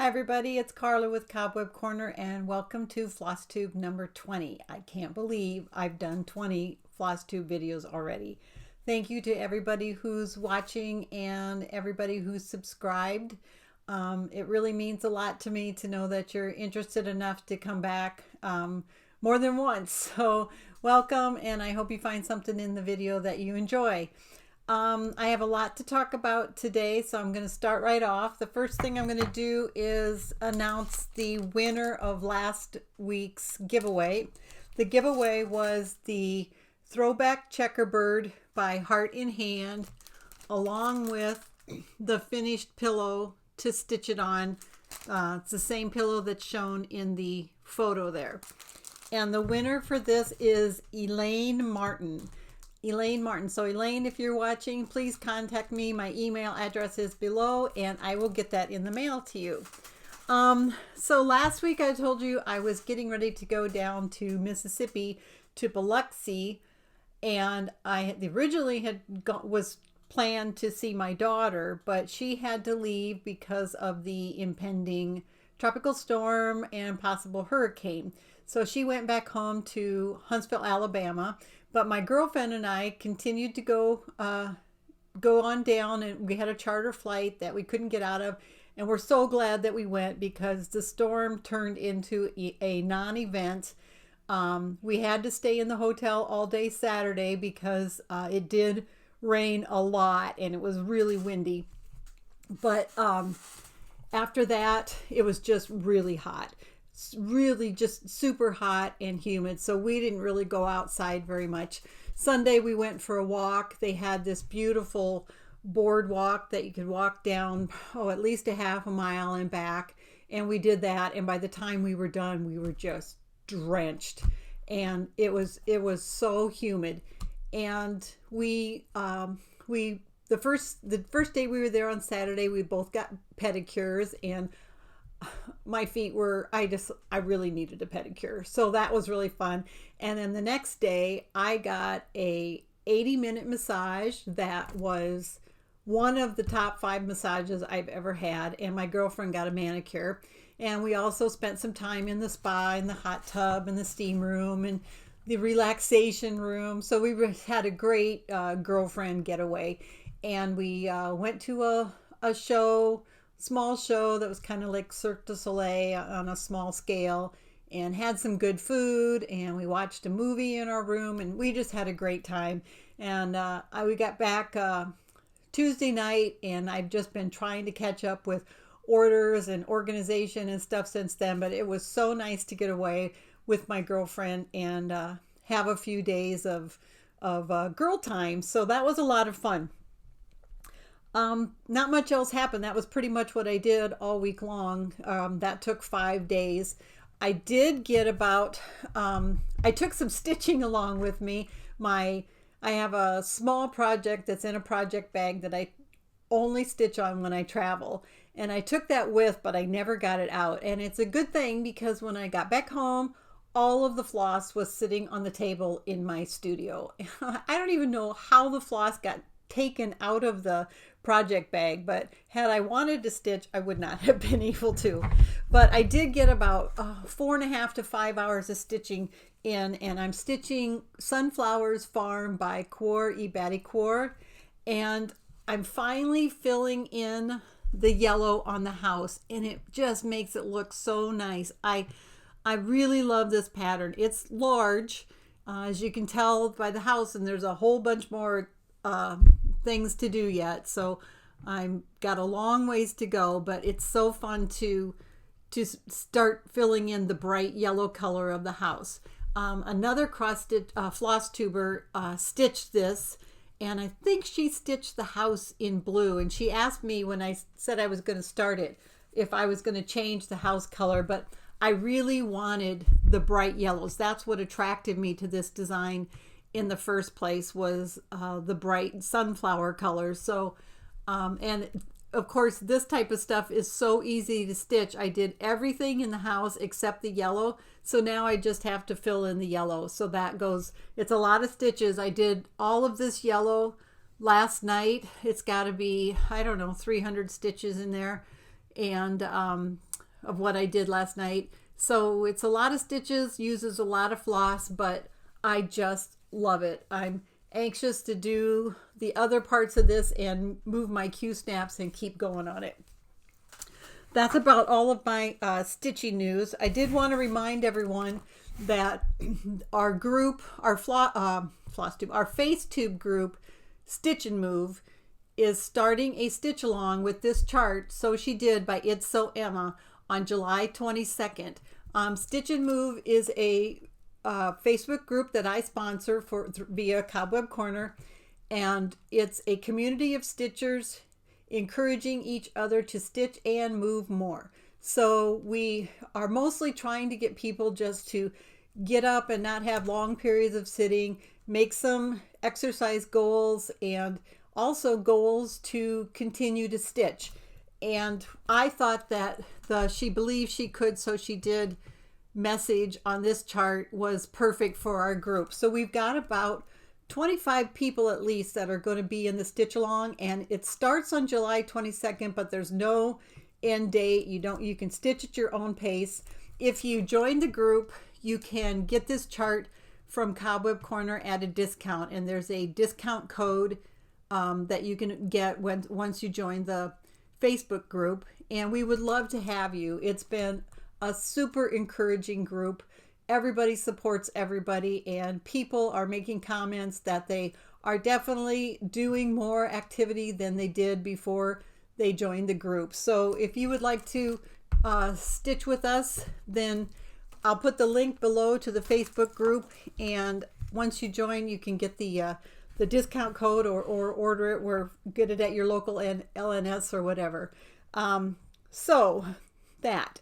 Hi everybody, it's Carla with Cobweb Corner and welcome to FlossTube number 20. I can't believe I've done 20 FlossTube videos already. Thank you to everybody who's watching and everybody who's subscribed. It really means a lot to me to know that you're interested enough to come back more than once. So welcome, and I hope you find something in the video that you enjoy. I have a lot to talk about today, so I'm going to start right off. The first thing I'm going to do is announce the winner of last week's giveaway. The giveaway was the Throwback Checkerbird by Heart in Hand, along with the finished pillow to stitch it on. It's the same pillow that's shown in the photo there. And the winner for this is Elaine Martin. So Elaine, if you're watching, please contact me. My email address is below and I will get that in the mail to you. So last week I told you I was getting ready to go down to Mississippi to Biloxi, and I originally was planned to see my daughter, but she had to leave because of the impending tropical storm and possible hurricane. So she went back home to Huntsville, Alabama. But my girlfriend and I continued to go on down, and we had a charter flight that we couldn't get out of. And we're so glad that we went because the storm turned into a non-event. We had to stay in the hotel all day Saturday because it did rain a lot and it was really windy. But after that, it was just really hot. Really just super hot and humid, so we didn't really go outside very much. Sunday we went for a walk. They had this beautiful boardwalk that you could walk down at least a half a mile and back, and we did that, and by the time we were done we were just drenched, and it was so humid. And the first day we were there on Saturday, we both got pedicures, and my feet were, I really needed a pedicure. So that was really fun. And then the next day I got a 80-minute massage that was one of the top 5 massages I've ever had. And my girlfriend got a manicure. And we also spent some time in the spa, in the hot tub, and the steam room, and the relaxation room. So we had a great girlfriend getaway. And we went to a small show that was kind of like Cirque du Soleil on a small scale, and had some good food, and we watched a movie in our room, and we just had a great time. And we got back Tuesday night, and I've just been trying to catch up with orders and organization and stuff since then, but it was so nice to get away with my girlfriend and have a few days of girl time. So that was a lot of fun. Not much else happened. That was pretty much what I did all week long. That took 5 days. I did get I took some stitching along with me. I have a small project that's in a project bag that I only stitch on when I travel. And I took that with, but I never got it out. And it's a good thing because when I got back home, all of the floss was sitting on the table in my studio. I don't even know how the floss got taken out of the project bag, but had I wanted to stitch, I would not have been able to. But I did get about 4.5 to 5 hours of stitching in, and I'm stitching Sunflowers Farm by Coeur et Baticourt, and I'm finally filling in the yellow on the house, and it just makes it look so nice. I really love this pattern. It's large, as you can tell by the house, and there's a whole bunch more things to do yet, so I've got a long ways to go, but it's so fun to start filling in the bright yellow color of the house. Another cross-stitch floss tuber stitched this, and I think she stitched the house in blue, and she asked me when I said I was going to start it if I was going to change the house color, but I really wanted the bright yellows. That's what attracted me to this design in the first place, was the bright sunflower colors. So and of course this type of stuff is so easy to stitch. I did everything in the house except the yellow, so now I just have to fill in the yellow. So that goes, it's a lot of stitches. I did all of this yellow last night. It's got to be, I don't know, 300 stitches in there. And of what I did last night. So it's a lot of stitches, uses a lot of floss, but I just love it. I'm anxious to do the other parts of this and move my Q snaps and keep going on it. That's about all of my Stitchy news. I did want to remind everyone that our group, our FlossTube, our FaceTube group, Stitch and Move, is starting a stitch along with this chart, So She Did by It's So Emma, on July 22nd. Stitch and Move is a Facebook group that I sponsor via Cobweb Corner, and it's a community of stitchers encouraging each other to stitch and move more. So we are mostly trying to get people just to get up and not have long periods of sitting, make some exercise goals, and also goals to continue to stitch. And I thought that the She Believed She Could, So She Did message on this chart was perfect for our group. So we've got about 25 people at least that are going to be in the stitch along, and it starts on July 22nd, but there's no end date. You can stitch at your own pace. If you join the group, you can get this chart from Cobweb Corner at a discount, and there's a discount code that you can get once you join the Facebook group, and we would love to have you. It's been a super encouraging group. Everybody supports everybody, and people are making comments that they are definitely doing more activity than they did before they joined the group. So if you would like to stitch with us, then I'll put the link below to the Facebook group, and once you join, you can get the discount code or order it or get it at your local LNS or whatever. So that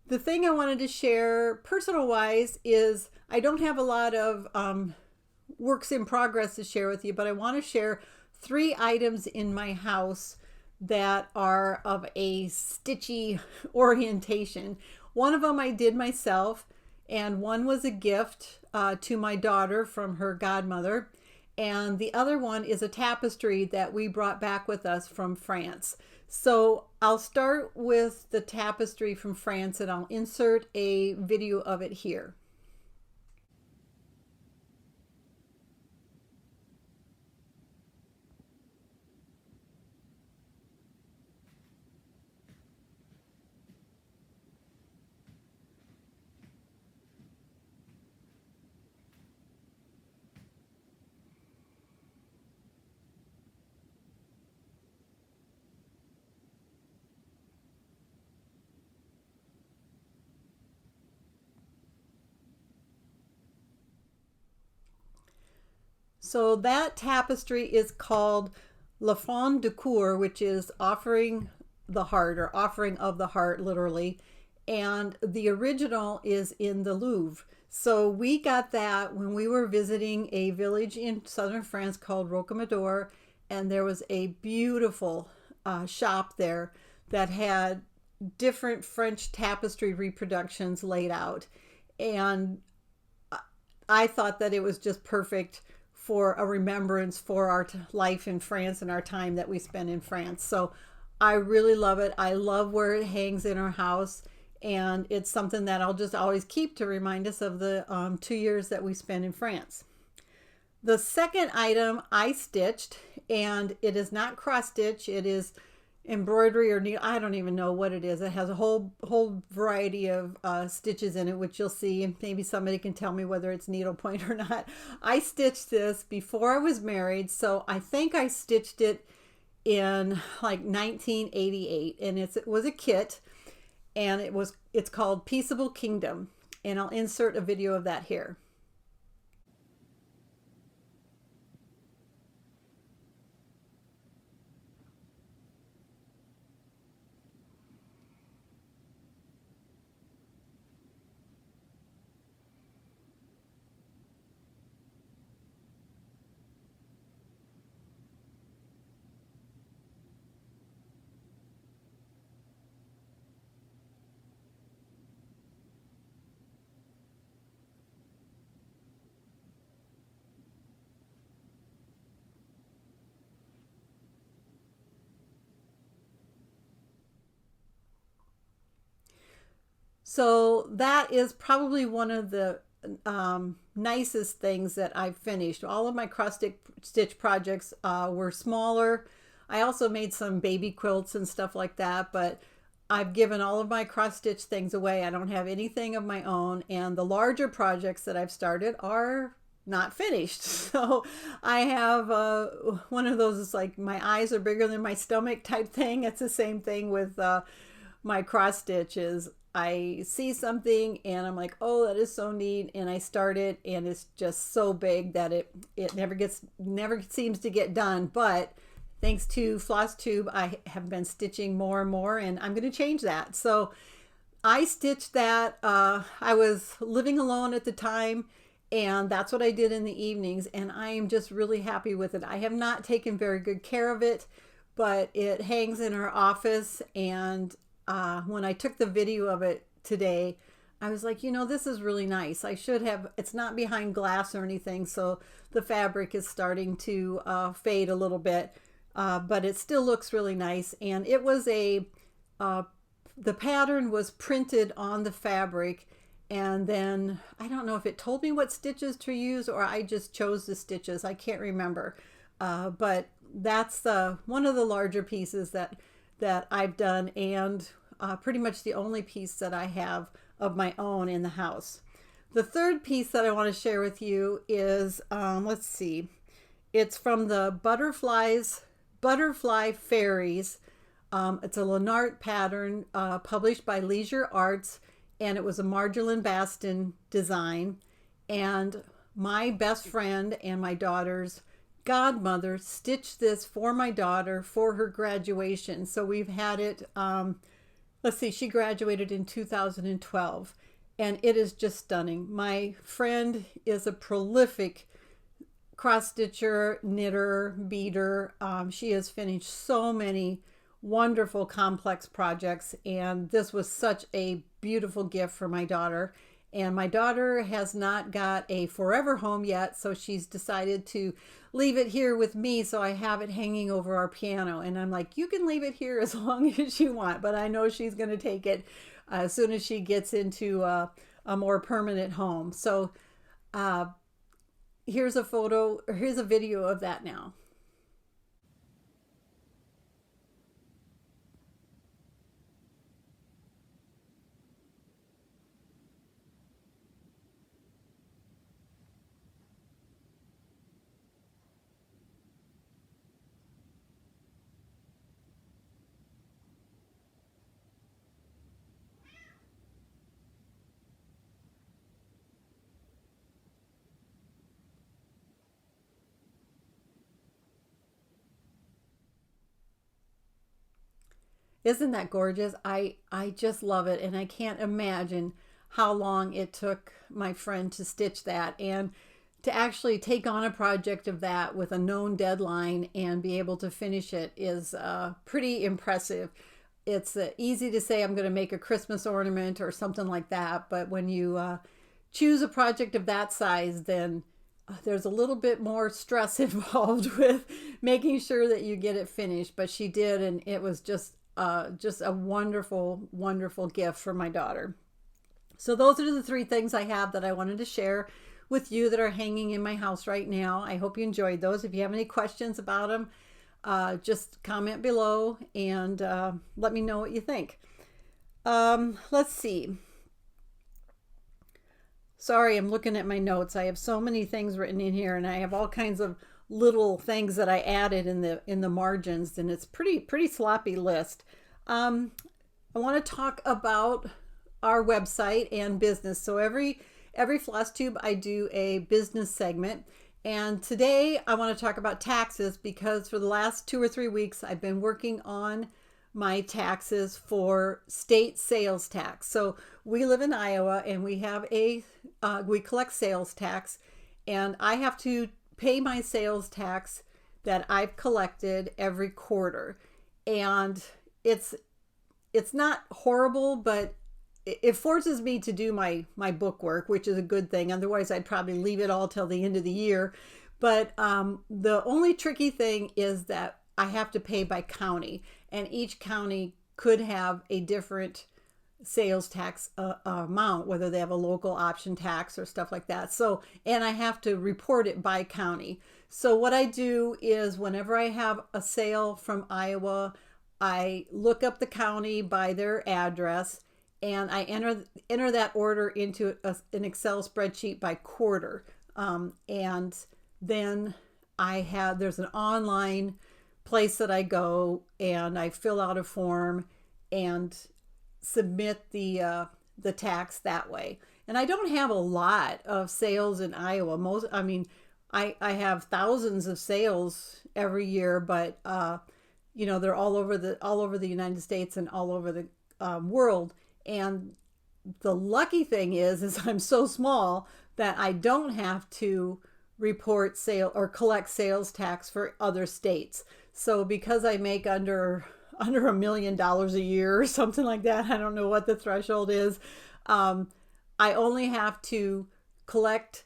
the thing I wanted to share personal wise is I don't have a lot of works in progress to share with you, but I want to share 3 items in my house that are of a stitchy orientation. One of them I did myself, and one was a gift to my daughter from her godmother, and the other one is a tapestry that we brought back with us from France. So I'll start with the tapestry from France, and I'll insert a video of it here. So that tapestry is called La Fond du Coeur, which is offering the heart, or offering of the heart, literally. And the original is in the Louvre. So we got that when we were visiting a village in southern France called Rocamadour, and there was a beautiful shop there that had different French tapestry reproductions laid out. And I thought that it was just perfect for a remembrance for our life in France and our time that we spent in France. So I really love it. I love where it hangs in our house, and it's something that I'll just always keep to remind us of the 2 years that we spent in France. The second item I stitched, and it is not cross stitch, it is embroidery or needle. I don't even know what it is. It has a whole variety of stitches in it, which you'll see, and maybe somebody can tell me whether it's needlepoint or not. I stitched this before I was married, so I think I stitched it in like 1988, and it was a kit, and it's called Peaceable Kingdom, and I'll insert a video of that here. So that is probably one of the nicest things that I've finished. All of my cross stitch projects were smaller. I also made some baby quilts and stuff like that, but I've given all of my cross stitch things away. I don't have anything of my own, and the larger projects that I've started are not finished. So I have one of those, it's like my eyes are bigger than my stomach type thing. It's the same thing with my cross stitches. I see something and I'm like, oh, that is so neat, and I start it and it's just so big that it never seems to get done. But thanks to FlossTube, I have been stitching more and more, and I'm going to change that. So I stitched that. I was living alone at the time, and that's what I did in the evenings, and I am just really happy with it. I have not taken very good care of it, but it hangs in our office, and when I took the video of it today, I was like, you know, this is really nice. I should have, it's not behind glass or anything, so the fabric is starting to fade a little bit, but it still looks really nice. And it was the pattern was printed on the fabric, and then I don't know if it told me what stitches to use or I just chose the stitches. I can't remember, but that's one of the larger pieces that I've done, and pretty much the only piece that I have of my own in the house. The third piece that I want to share with you is, let's see, it's from the Butterfly Fairies. It's a Lenart pattern published by Leisure Arts, and it was a Marjolaine Baston design. And my best friend and my daughter's godmother stitched this for my daughter for her graduation. So we've had it, let's see, she graduated in 2012, and it is just stunning. My friend is a prolific cross stitcher, knitter, beater. She has finished so many wonderful complex projects, and this was such a beautiful gift for my daughter. And my daughter has not got a forever home yet, so she's decided to leave it here with me, so I have it hanging over our piano. And I'm like, you can leave it here as long as you want, but I know she's going to take it as soon as she gets into a more permanent home. So here's a video of that now. Isn't that gorgeous? I just love it, and I can't imagine how long it took my friend to stitch that, and to actually take on a project of that with a known deadline and be able to finish it is pretty impressive. It's easy to say I'm going to make a Christmas ornament or something like that, but when you choose a project of that size, then there's a little bit more stress involved with making sure that you get it finished. But she did, and it was just a wonderful, wonderful gift for my daughter. So those are the three things I have that I wanted to share with you that are hanging in my house right now. I hope you enjoyed those. If you have any questions about them, just comment below and let me know what you think. Let's see. Sorry, I'm looking at my notes. I have so many things written in here, and I have all kinds of little things that I added in the margins, and it's pretty sloppy list. I want to talk about our website and business. So every FlossTube I do a business segment, and today I want to talk about taxes, because for the last 2 or 3 weeks I've been working on my taxes for state sales tax. So we live in Iowa, and we have we collect sales tax, and I have to pay my sales tax that I've collected every quarter. And it's not horrible, but it forces me to do my book work, which is a good thing. Otherwise, I'd probably leave it all till the end of the year. But the only tricky thing is that I have to pay by county, and each county could have a different sales tax amount, whether they have a local option tax or stuff like that. So, and I have to report it by county. So what I do is whenever I have a sale from Iowa, I look up the county by their address, and I enter that order into an Excel spreadsheet by quarter. And then there's an online place that I go, and I fill out a form and submit the tax that way. And I don't have a lot of sales in Iowa. I have thousands of sales every year, but they're all over the United States and all over the world. And the lucky thing is I'm so small that I don't have to report sale or collect sales tax for other states. So because I make under $1 million a year or something like that, I don't know what the threshold is, I only have to collect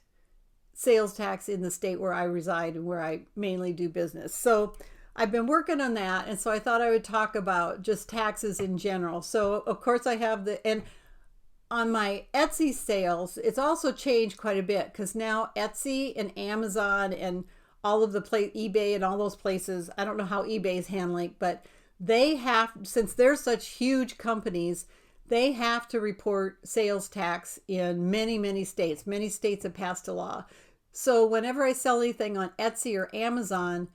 sales tax in the state where I reside and where I mainly do business. So I've been working on that, and so I thought I would talk about just taxes in general. So of course I have and on my Etsy sales, it's also changed quite a bit, because now Etsy and Amazon and all of the eBay and all those places, I don't know how eBay is handling, but they have, since they're such huge companies, they have to report sales tax in many, many states. Many states have passed a law. So whenever I sell anything on Etsy or Amazon,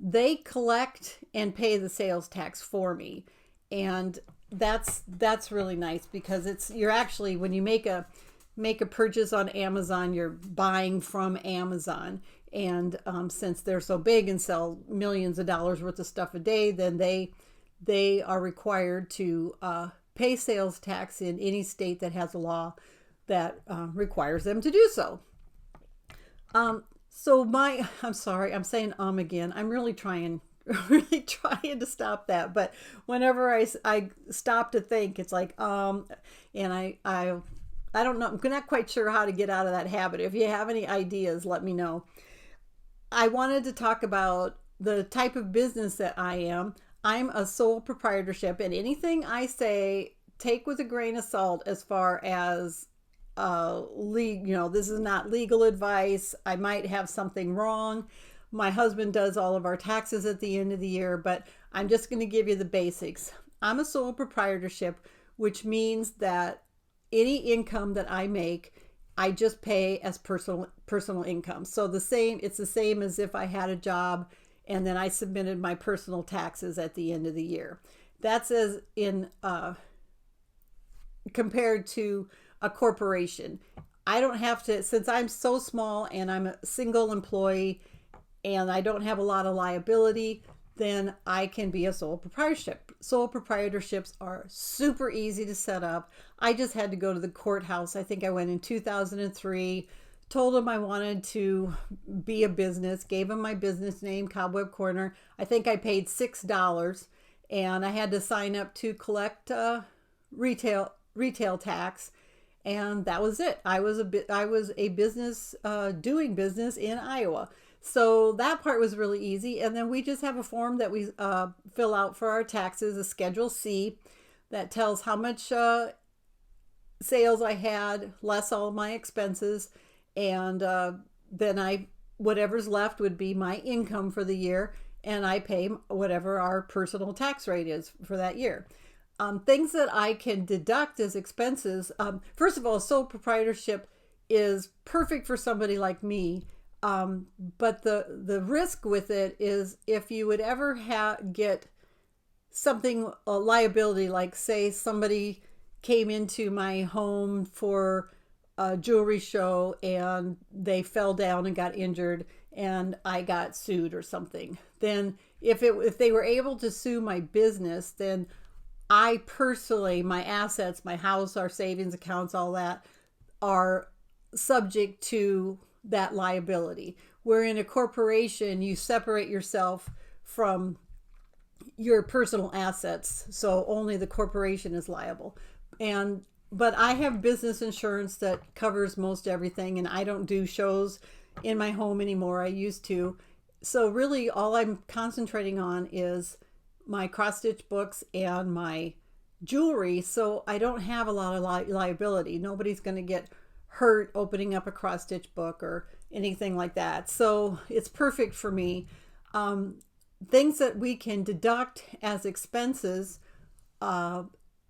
they collect and pay the sales tax for me. And that's really nice, because you're actually, when you make a purchase on Amazon, you're buying from Amazon. And since they're so big and sell millions of dollars worth of stuff a day, then they are required to pay sales tax in any state that has a law that requires them to do so. I'm sorry, I'm saying again. I'm really trying to stop that. But whenever I stop to think, it's like, and I don't know, I'm not quite sure how to get out of that habit. If you have any ideas, let me know. I wanted to talk about the type of business that I am. I'm a sole proprietorship, and anything I say, take with a grain of salt as far as this is not legal advice. I might have something wrong. My husband does all of our taxes at the end of the year, but I'm just going to give you the basics. I'm a sole proprietorship, which means that any income that I make, I just pay as personal income. So it's the same as if I had a job and then I submitted my personal taxes at the end of the year. That's as in compared to a corporation. I don't have to, since I'm so small and I'm a single employee and I don't have a lot of liability, then I can be a sole proprietorship. Sole proprietorships are super easy to set up. I just had to go to the courthouse. I think I went in 2003, told them I wanted to be a business, gave them my business name, Cobweb Corner. I think I paid $6, and I had to sign up to collect retail tax. And that was it. I was a business doing business in Iowa. So that part was really easy. And then we just have a form that we fill out for our taxes, a Schedule C, that tells how much sales I had, less all my expenses. And then whatever's left would be my income for the year. And I pay whatever our personal tax rate is for that year. Things that I can deduct as expenses. First of all, sole proprietorship is perfect for somebody like me. But the risk with it is if you would ever get something, a liability, like say somebody came into my home for a jewelry show and they fell down and got injured and I got sued or something. Then if they were able to sue my business, then I personally, my assets, my house, our savings accounts, all that are subject to that liability. Where in a corporation, you separate yourself from your personal assets, so only the corporation is liable. But I have business insurance that covers most everything, and I don't do shows in my home anymore. I used to. So really all I'm concentrating on is my cross-stitch books and my jewelry, so I don't have a lot of liability. Nobody's going to get hurt opening up a cross stitch book or anything like that. So it's perfect for me. Things that we can deduct as expenses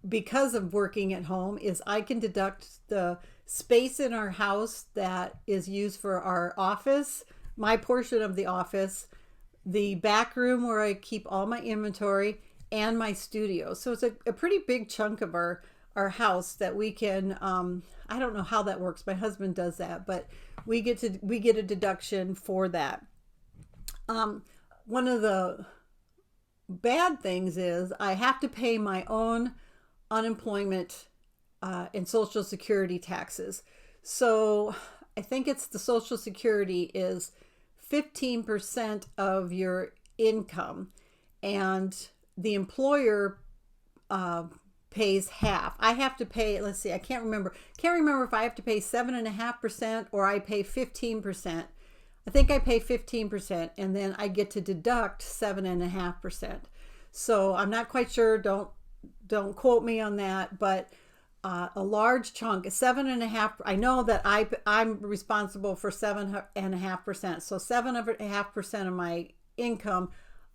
because of working at home is I can deduct the space in our house that is used for our office, my portion of the office, the back room where I keep all my inventory, and my studio. So it's a pretty big chunk of our house that we can, I don't know how that works. My husband does that, but we get a deduction for that. One of the bad things is I have to pay my own unemployment and Social Security taxes. So I think it's the Social Security is 15% of your income, and the employer pays half. I have to pay, let's see, I can't remember if I have to pay 7.5% or I pay 15%. I think I pay 15%, and then I get to deduct 7.5%. So I'm not quite sure. Don't quote me on that, but a large chunk, 7.5%. I know that I'm responsible for 7.5%. So 7.5% of my income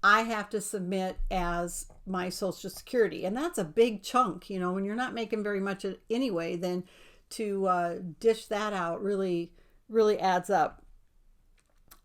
I have to submit as my Social Security, and that's a big chunk. You know, when you're not making very much anyway, then to dish that out really adds up.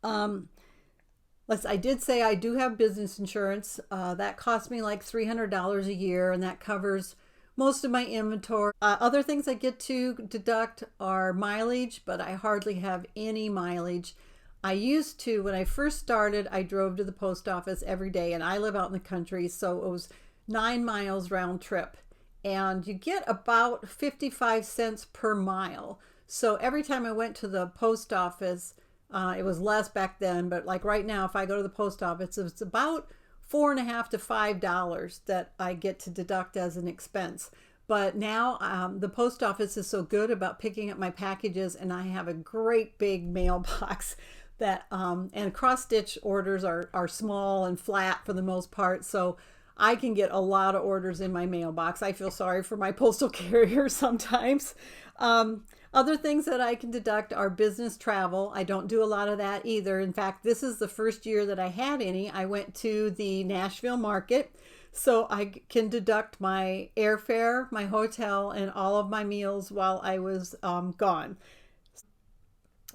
I did say I do have business insurance. That costs me like $300 a year, and that covers most of my inventory. Other things I get to deduct are mileage, but I hardly have any mileage. I used to, when I first started, I drove to the post office every day, and I live out in the country, so it was 9 miles round trip, and you get about 55 cents per mile. So every time I went to the post office, it was less back then, but like right now, if I go to the post office, it's about $4.50 to $5 that I get to deduct as an expense. But now the post office is so good about picking up my packages, and I have a great big mailbox that and cross stitch orders are small and flat for the most part, so I can get a lot of orders in my mailbox. I feel sorry for my postal carrier sometimes. Other things that I can deduct are business travel. I don't do a lot of that either. In fact, this is the first year that I had any. I went to the Nashville market, so I can deduct my airfare, my hotel, and all of my meals while I was gone.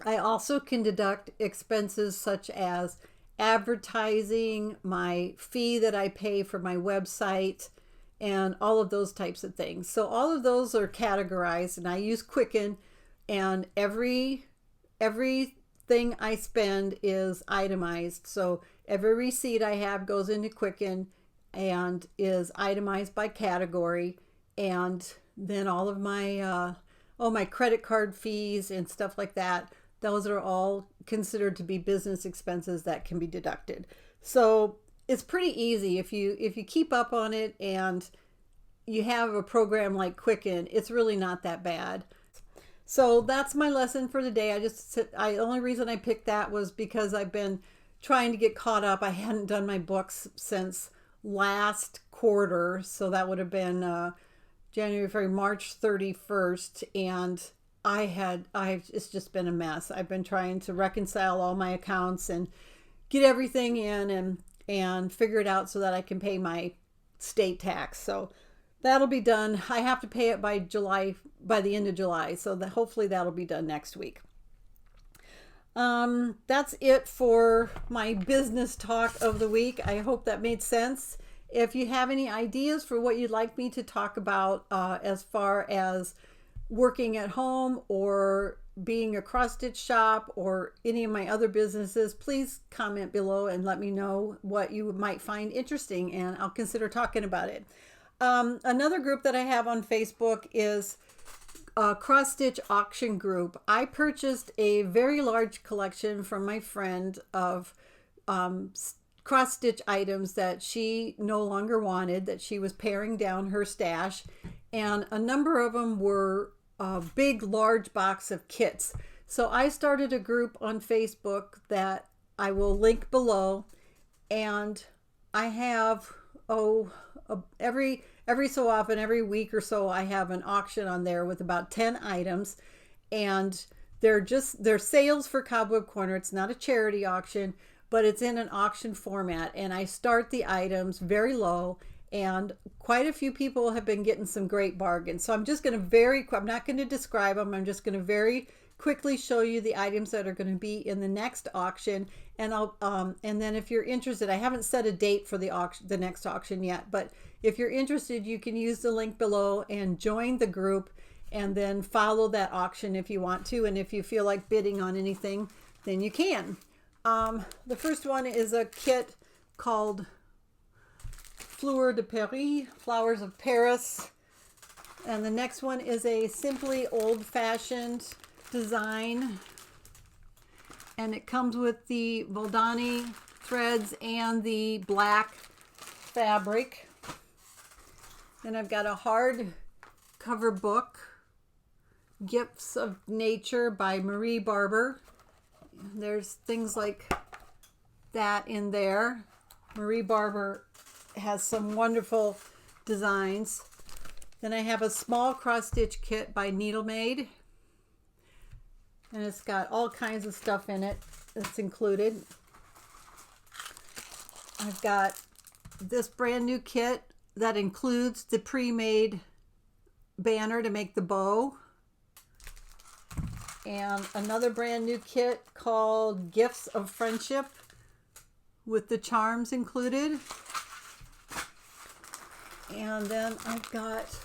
I also can deduct expenses such as advertising, my fee that I pay for my website, and all of those types of things. So all of those are categorized, and I use Quicken, and everything I spend is itemized. So every receipt I have goes into Quicken and is itemized by category, and then all of my my credit card fees and stuff like that, those are all considered to be business expenses that can be deducted. So it's pretty easy if you keep up on it and you have a program like Quicken. It's really not that bad. So that's my lesson for the day. The only reason I picked that was because I've been trying to get caught up. I hadn't done my books since last quarter, so that would have been January, February, March 31st, and it's just been a mess. I've been trying to reconcile all my accounts and get everything in and figure it out so that I can pay my state tax. So that'll be done. I have to pay it by the end of July. So hopefully that'll be done next week. That's it for my business talk of the week. I hope that made sense. If you have any ideas for what you'd like me to talk about as far as working at home or being a cross stitch shop or any of my other businesses, please comment below and let me know what you might find interesting, and I'll consider talking about it. Another group that I have on Facebook is a cross stitch auction group. I purchased a very large collection from my friend of cross stitch items that she no longer wanted, that she was paring down her stash, and a number of them were a big large box of kits. So I started a group on Facebook that I will link below, and I have every so often, every week or so, I have an auction on there with about 10 items, and they're sales for Cobweb Corner. It's not a charity auction, but it's in an auction format, and I start the items very low, and quite a few people have been getting some great bargains. So I'm just going to I'm not going to describe them. I'm just going to very quickly show you the items that are going to be in the next auction, and and then if you're interested, I haven't set a date for the next auction yet, but if you're interested, you can use the link below and join the group, and then follow that auction if you want to, and if you feel like bidding on anything, then you can. The first one is a kit called Fleurs de Paris, Flowers of Paris, and the next one is a simply old-fashioned design, and it comes with the Voldani threads and the black fabric. Then I've got a hard cover book, Gifts of Nature by Marie Barber. There's things like that in there. Marie Barber has some wonderful designs. Then I have a small cross stitch kit by Needle Made, and it's got all kinds of stuff in it that's included. I've got this brand new kit that includes the pre-made banner to make the bow, and another brand new kit called Gifts of Friendship with the charms included. And then I've got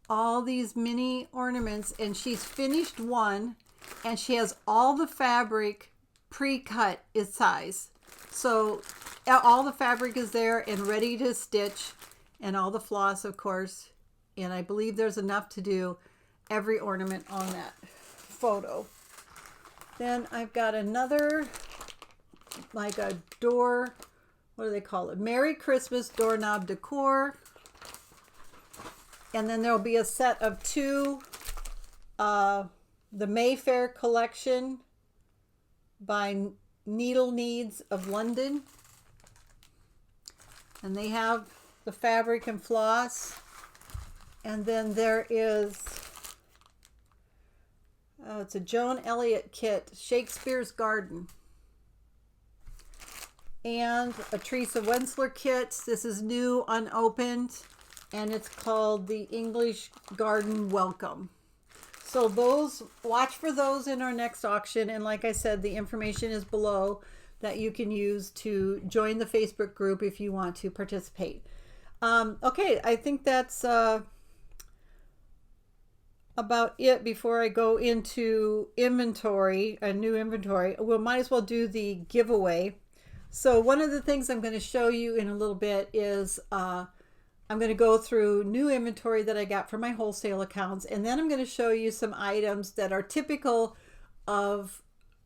all these mini ornaments, and she's finished one, and she has all the fabric pre-cut its size. So all the fabric is there and ready to stitch, and all the floss, of course. And I believe there's enough to do every ornament on that photo. Then I've got another, like a door, what do they call it? Merry Christmas doorknob decor. And then there'll be a set of two, the Mayfair collection by Needle Needs of London. And they have the fabric and floss. And then there is, it's a Joan Elliott kit, Shakespeare's Garden. And a Teresa Wensler kit. This is new, unopened, and it's called the English Garden Welcome. So those, watch for those in our next auction. And like I said, the information is below that you can use to join the Facebook group if you want to participate. Okay, I think that's about it before I go into inventory, a new inventory. We might as well do the giveaway. So one of the things I'm going to show you in a little bit is I'm going to go through new inventory that I got from my wholesale accounts, and then I'm going to show you some items that are typical of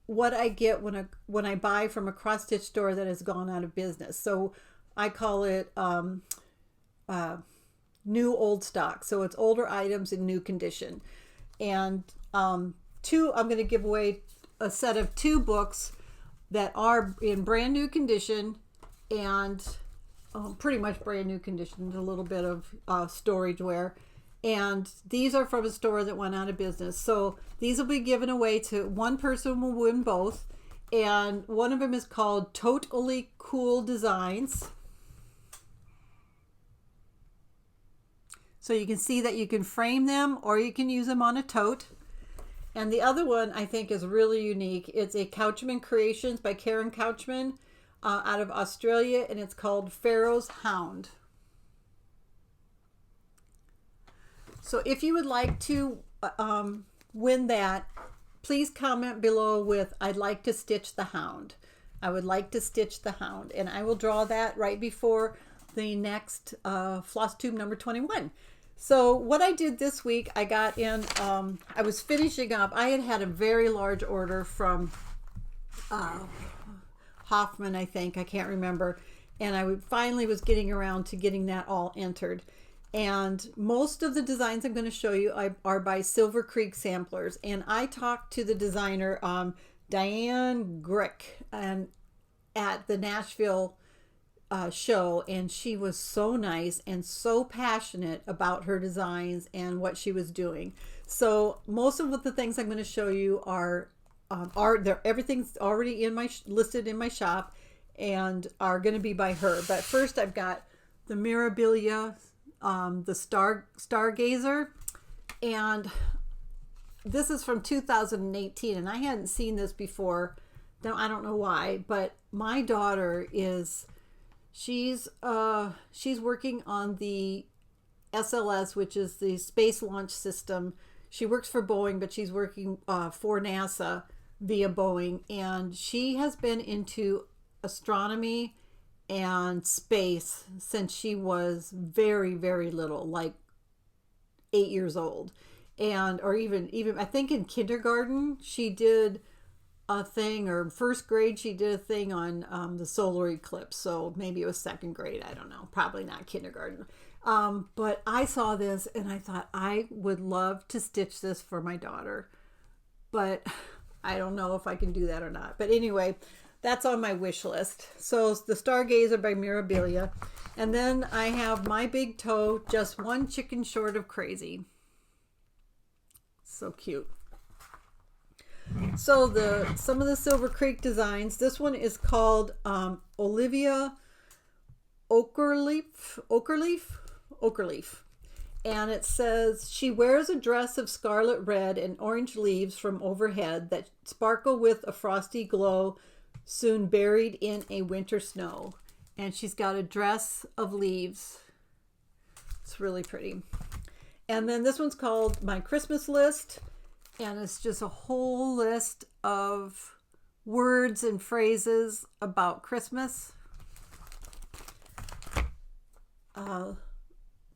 what I get when I buy from a cross stitch store that has gone out of business. So I call it new old stock. So it's older items in new condition. And I'm going to give away a set of 2 books that are in brand new condition, and pretty much brand new condition, a little bit of storage wear. And these are from a store that went out of business. So these will be given away to one person, will win both. And one of them is called Totally Cool Designs. So you can see that you can frame them or you can use them on a tote. And the other one I think is really unique. It's a Couchman Creations by Karen Couchman out of Australia, and it's called Pharaoh's Hound. So if you would like to win that, please comment below with "I'd like to stitch the hound." I would like to stitch the hound, and I will draw that right before the next FlossTube number 21. So what I did this week, I got in, I was finishing up, I had a very large order from Hoffman, I think, I can't remember, and I finally was getting around to getting that all entered. And most of the designs I'm going to show you are by Silver Creek Samplers, and I talked to the designer Diane Grick and at the Nashville show, and she was so nice and so passionate about her designs and what she was doing. So most of the things I'm going to show you are there. Everything's already in my listed in my shop and are going to be by her. But first, I've got the Mirabilia, the Stargazer, and this is from 2018, and I hadn't seen this before. Now I don't know why, but my daughter is she's working on the SLS, which is the Space Launch System. She works for Boeing, but she's working for NASA via Boeing, and she has been into astronomy and space since she was very, very little, like 8 years old. And or even I think in kindergarten she did a thing, or first grade she did a thing on the solar eclipse. So maybe it was second grade, I don't know, probably not kindergarten. But I saw this and I thought I would love to stitch this for my daughter, but I don't know if I can do that or not. But anyway, that's on my wish list. So the Stargazer by Mirabilia. And then I have My Big Toe, Just One Chicken Short of Crazy. So cute. So some of the Silver Creek designs. This one is called Olivia Okerleaf. And it says, she wears a dress of scarlet red and orange leaves from overhead that sparkle with a frosty glow, soon buried in a winter snow. And she's got a dress of leaves. It's really pretty. And then this one's called My Christmas List. And it's just a whole list of words and phrases about Christmas.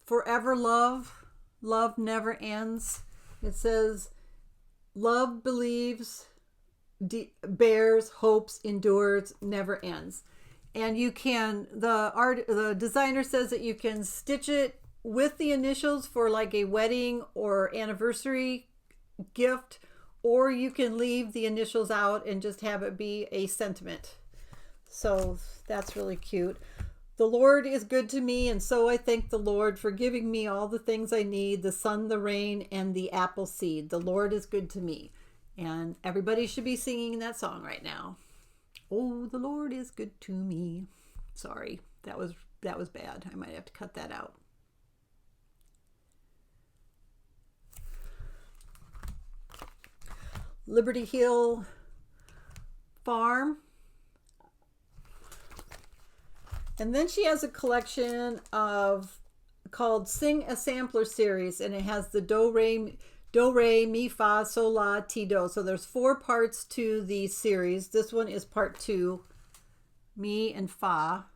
Forever love, love never ends. It says, love believes, bears, hopes, endures, never ends. And you can, the designer says that you can stitch it with the initials for like a wedding or anniversary gift, or you can leave the initials out and just have it be a sentiment. So that's really cute. The Lord is good to me, and so I thank the Lord for giving me all the things I need, the sun, the rain, and the apple seed. The Lord is good to me. And everybody should be singing that song right now. Oh, the Lord is good to me. Sorry, that was bad. I might have to cut that out. Liberty Hill Farm. And then she has a collection called Sing a Sampler series, and it has the do, re, mi, fa, sol, la, ti, do. So there's 4 parts to the series. This one is part 2, mi and fa.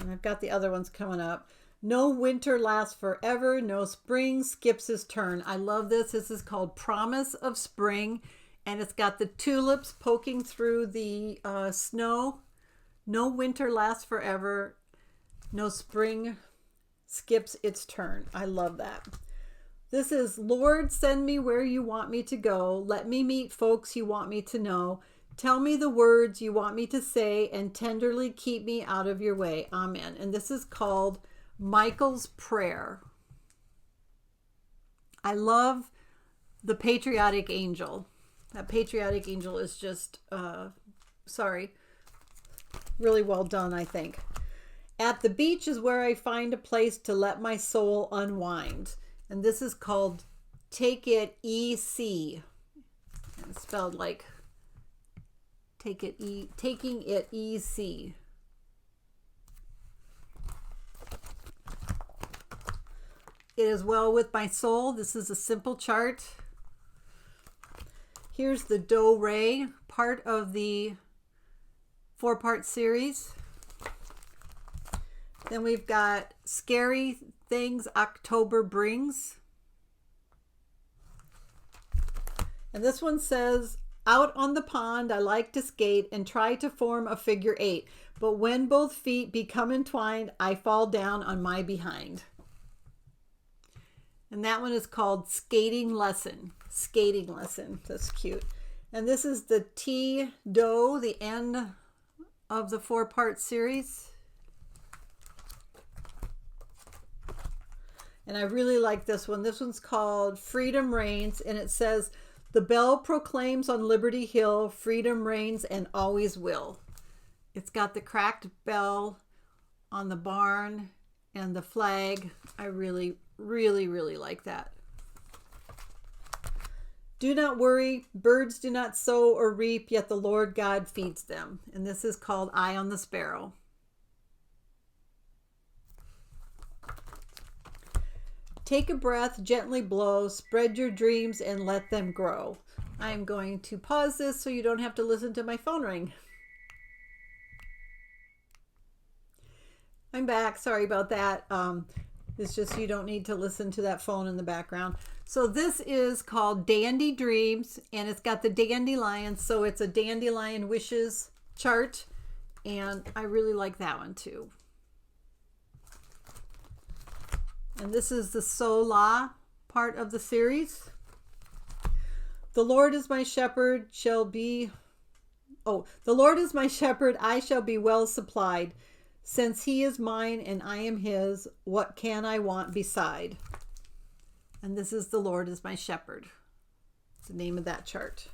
And I've got the other ones coming up. No winter lasts forever. No spring skips his turn. I love this. This is called Promise of Spring, and it's got the tulips poking through the snow. No winter lasts forever. No spring skips its turn. I love that. This is, Lord, send me where you want me to go. Let me meet folks you want me to know. Tell me the words you want me to say, and tenderly keep me out of your way. Amen. And this is called Michael's Prayer. I love the patriotic angel. That patriotic angel is just, really well done, I think. At the beach is where I find a place to let my soul unwind. And this is called Take It EC. It's spelled like taking it easy. It is well with my soul. This is a simple chart. Here's the do re, part of the 4-part series. Then we've got Scary Things October Brings. And this one says, out on the pond I like to skate and try to form a figure 8. But when both feet become entwined, I fall down on my behind. And that one is called Skating Lesson. Skating Lesson. That's cute. And this is the T, do, the N of the 4-part series. And I really like this one. This one's called Freedom Reigns, and it says, "The bell proclaims on Liberty Hill, freedom reigns and always will." It's got the cracked bell on the barn and the flag. I really, really, really like that. "Do not worry, birds do not sow or reap, yet the Lord God feeds them." And this is called Eye on the Sparrow. "Take a breath, gently blow, spread your dreams and let them grow." I'm going to pause this so you don't have to listen to my phone ring. I'm back. Sorry about that. It's just you don't need to listen to that phone in the background. So this is called Dandy Dreams, and it's got the dandelions. So it's a dandelion wishes chart, and I really like that one too. And this is the SAL part of the series. "The Lord is my shepherd, the Lord is my shepherd, I shall be well supplied. Since he is mine and I am his, what can I want beside?" And this is "The Lord is my shepherd." It's the name of that chart.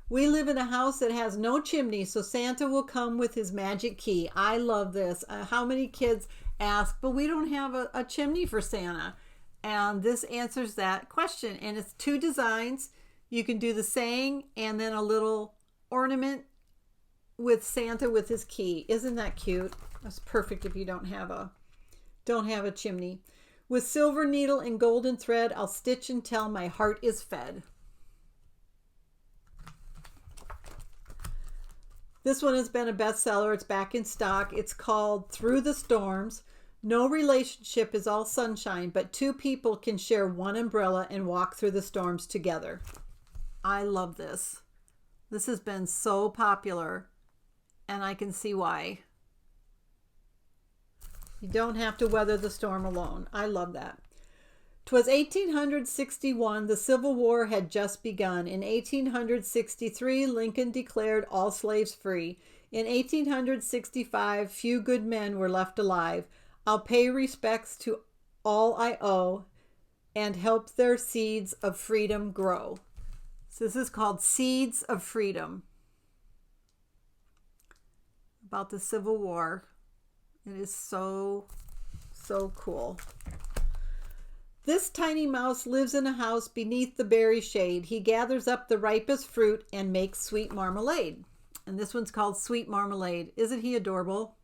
"We live in a house that has no chimney, so Santa will come with his magic key." I love this. How many kids ask, "But we don't have a chimney for Santa." And this answers that question. And it's 2 designs. You can do the saying and then a little ornament with Santa with his key. Isn't that cute? That's perfect if you don't have a chimney. "With silver needle and golden thread, I'll stitch until my heart is fed." This one has been a bestseller. It's back in stock. It's called Through the Storms. "No relationship is all sunshine, but 2 people can share one umbrella and walk through the storms together." I love this. This has been so popular, and I can see why. You don't have to weather the storm alone. I love that. "'Twas 1861, the Civil War had just begun. In 1863, Lincoln declared all slaves free. In 1865, few good men were left alive. I'll pay respects to all I owe and help their seeds of freedom grow." So this is called Seeds of Freedom. About the Civil War. It is so, so cool. "This tiny mouse lives in a house beneath the berry shade. He gathers up the ripest fruit and makes sweet marmalade." And this one's called Sweet Marmalade. Isn't he adorable?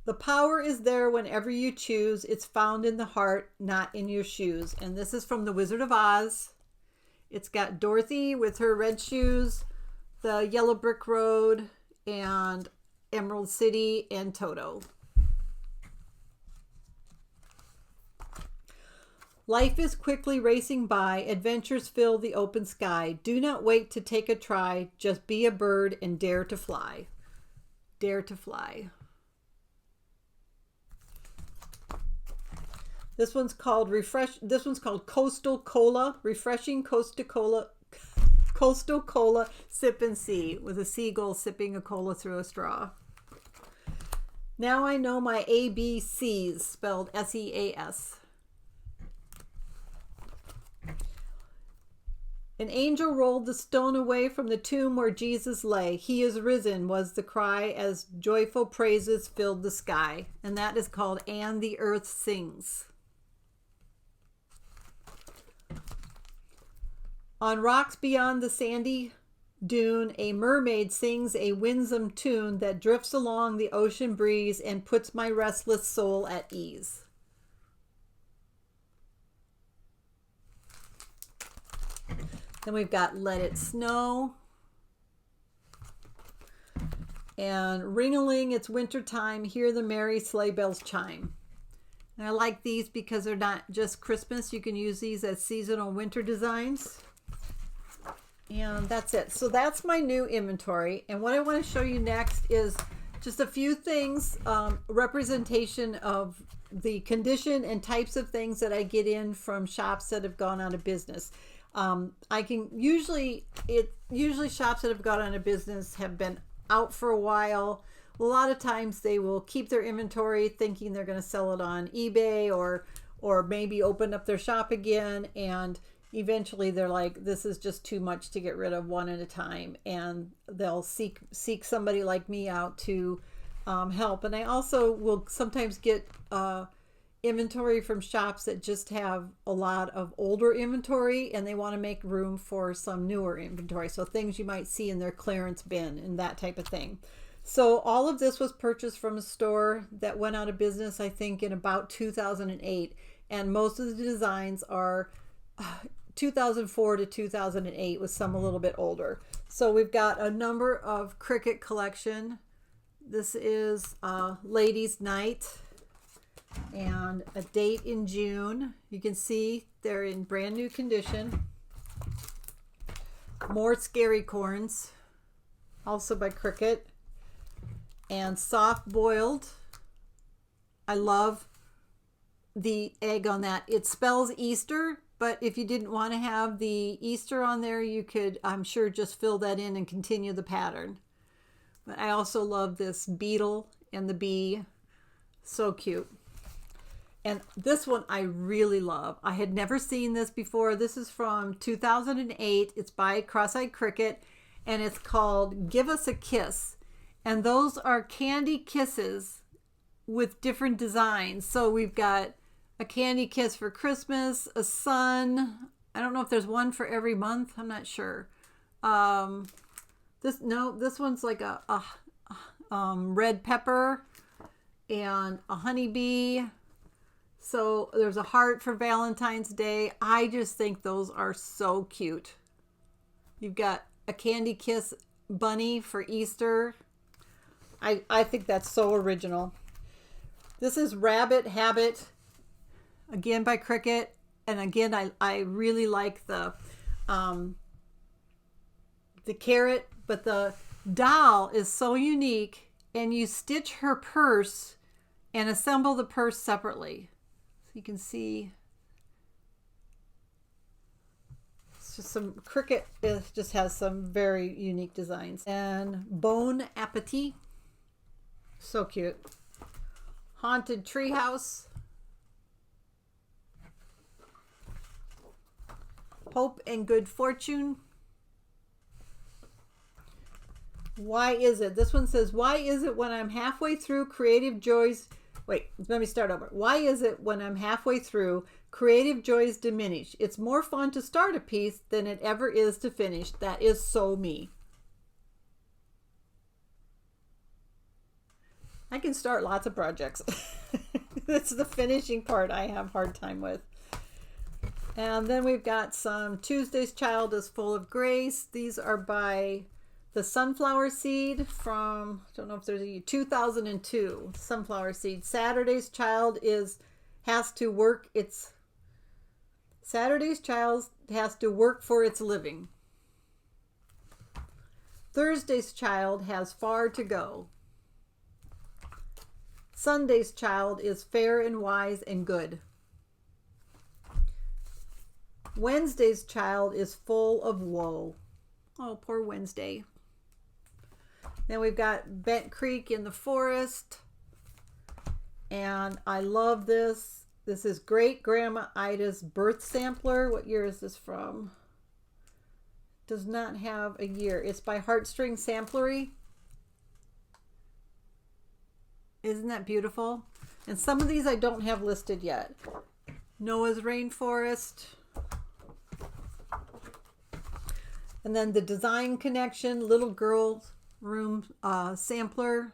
"The power is there whenever you choose. It's found in the heart, not in your shoes." And this is from The Wizard of Oz. It's got Dorothy with her red shoes, the Yellow Brick Road, and Emerald City, and Toto. "Life is quickly racing by. Adventures fill the open sky. Do not wait to take a try. Just be a bird and dare to fly." Dare to fly. This one's called Coastal Cola, refreshing Coastal Cola, sip and see, with a seagull sipping a cola through a straw. "Now I know my ABCs," spelled SEAS. "An angel rolled the stone away from the tomb where Jesus lay. He is risen," was the cry as joyful praises filled the sky. And that is called And the Earth Sings. "On rocks beyond the sandy dune, a mermaid sings a winsome tune that drifts along the ocean breeze and puts my restless soul at ease." Then we've got Let It Snow. And "Ring-a-ling, it's winter time, hear the merry sleigh bells chime." And I like these because they're not just Christmas. You can use these as seasonal winter designs. And that's it. So that's my new inventory. And what I want to show you next is just a few things, representation of the condition and types of things that I get in from shops that have gone out of business. I can usually shops that have got on a business have been out for a while. A lot of times they will keep their inventory thinking they're going to sell it on eBay or maybe open up their shop again, and eventually they're like, this is just too much to get rid of one at a time, and they'll seek somebody like me out to help. And I also will sometimes get inventory from shops that just have a lot of older inventory and they want to make room for some newer inventory, so things you might see in their clearance bin and that type of thing. So all of this was purchased from a store that went out of business, I think, in about 2008. And most of the designs are 2004 to 2008, with some a little bit older. So we've got a number of Cricut collection. This is Ladies' Night and a date in June. You can see they're in brand new condition. More Scary Corns, also by Cricut. And Soft Boiled. I love the egg on that. It spells Easter, but if you didn't want to have the Easter on there, you could, I'm sure, just fill that in and continue the pattern. But I also love this beetle and the bee. So cute. And this one I really love. I had never seen this before. This is from 2008. It's by Cross-Eyed Cricut, and it's called Give Us a Kiss. And those are candy kisses with different designs. So we've got a candy kiss for Christmas, a sun. I don't know if there's one for every month. I'm not sure. This one's like a red pepper and a honeybee. So there's a heart for Valentine's Day. I just think those are so cute. You've got a candy kiss bunny for Easter. I think that's so original. This is Rabbit Habit, again by Cricut. And again, I really like the carrot, but the doll is so unique, and you stitch her purse and assemble the purse separately. So you can see it's just some Cricut just has some very unique designs. And Bon Appetit. So cute. Haunted Treehouse. Hope and Good Fortune. Why is it? This one says, why is it when I'm halfway through creative joys... Wait, let me start over. Why is it when I'm halfway through, creative joys diminish? It's more fun to start a piece than it ever is to finish. That is so me. I can start lots of projects. That's the finishing part I have a hard time with. And then we've got some Tuesday's Child is Full of Grace. These are by the Sunflower Seed from, I don't know if there's a 2002 Sunflower Seed. Saturday's Child has to work for its living. Thursday's Child has far to go. Sunday's Child is fair and wise and good. Wednesday's Child is full of woe. Oh, poor Wednesday. Then we've got Bent Creek in the Forest. And I love this. This is Great Grandma Ida's birth sampler. What year is this from? Does not have a year. It's by Heartstring Samplery. Isn't that beautiful? And some of these I don't have listed yet. Noah's Rainforest. And then the Design Connection Little Girl's Room sampler.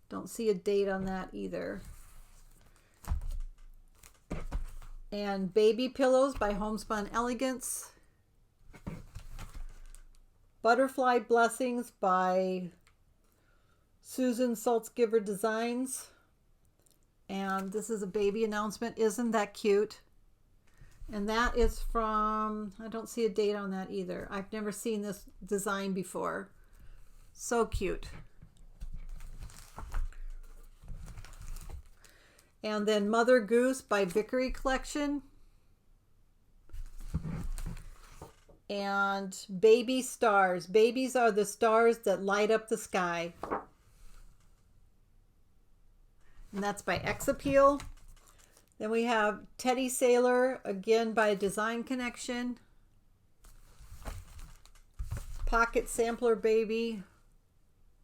Don't see a date on that either. And Baby Pillows by Homespun Elegance. Butterfly Blessings by Susan Saltzgiver Designs. And this is a baby announcement. Isn't that cute? And that is from, I don't see a date on that either. I've never seen this design before. So cute. And then Mother Goose by Vickery Collection. and baby stars. Babies are the stars that light up the sky. And that's by X Appeal. Then we have Teddy Sailor, again by Design Connection. Pocket Sampler Baby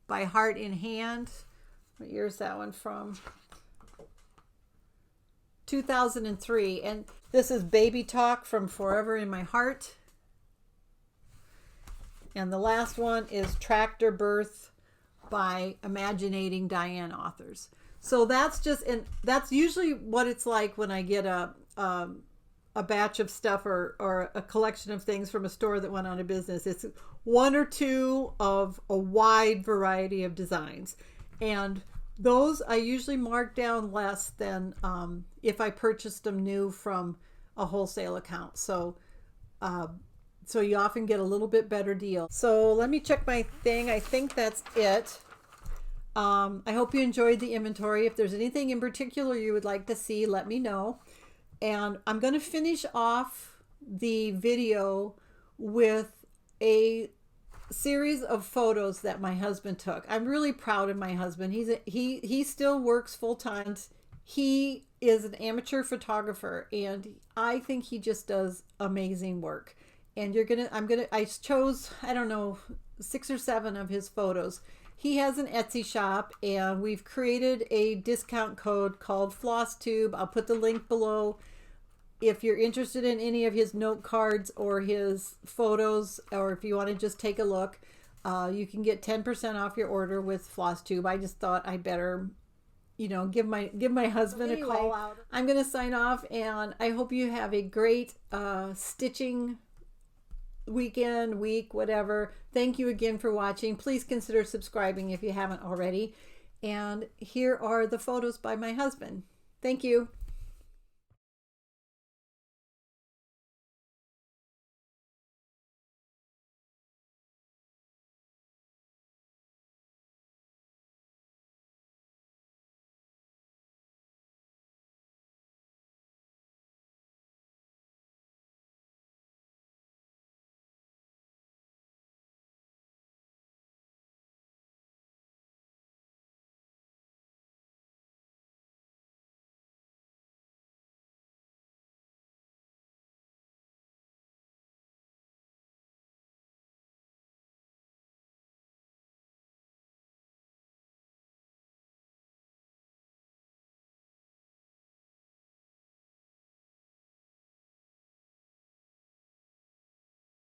by Heart in Hand. What year is that one from? 2003. And this is Baby Talk from Forever in My Heart. And the last one is Tractor Birth by Imaginating Diane Authors. So that's just, and that's usually what it's like when I get a batch of stuff or a collection of things from a store that went out of business. It's one or two of a wide variety of designs. And those I usually mark down less than if I purchased them new from a wholesale account. So you often get a little bit better deal. So let me check my thing. I think that's it. I hope you enjoyed the inventory. If there's anything in particular you would like to see, let me know. And I'm going to finish off the video with a series of photos that my husband took. I'm really proud of my husband. He still works full time. He is an amateur photographer, and I think he just does amazing work. And I chose, I don't know, 6 or 7 of his photos. He has an Etsy shop, and we've created a discount code called FlossTube. I'll put the link below. If you're interested in any of his note cards or his photos, or if you want to just take a look, you can get 10% off your order with FlossTube. I just thought I better, give my husband a call out. I'm going to sign off, and I hope you have a great stitching weekend, week, whatever. Thank you again for watching. Please consider subscribing if you haven't already. And here are the photos by my husband. Thank you.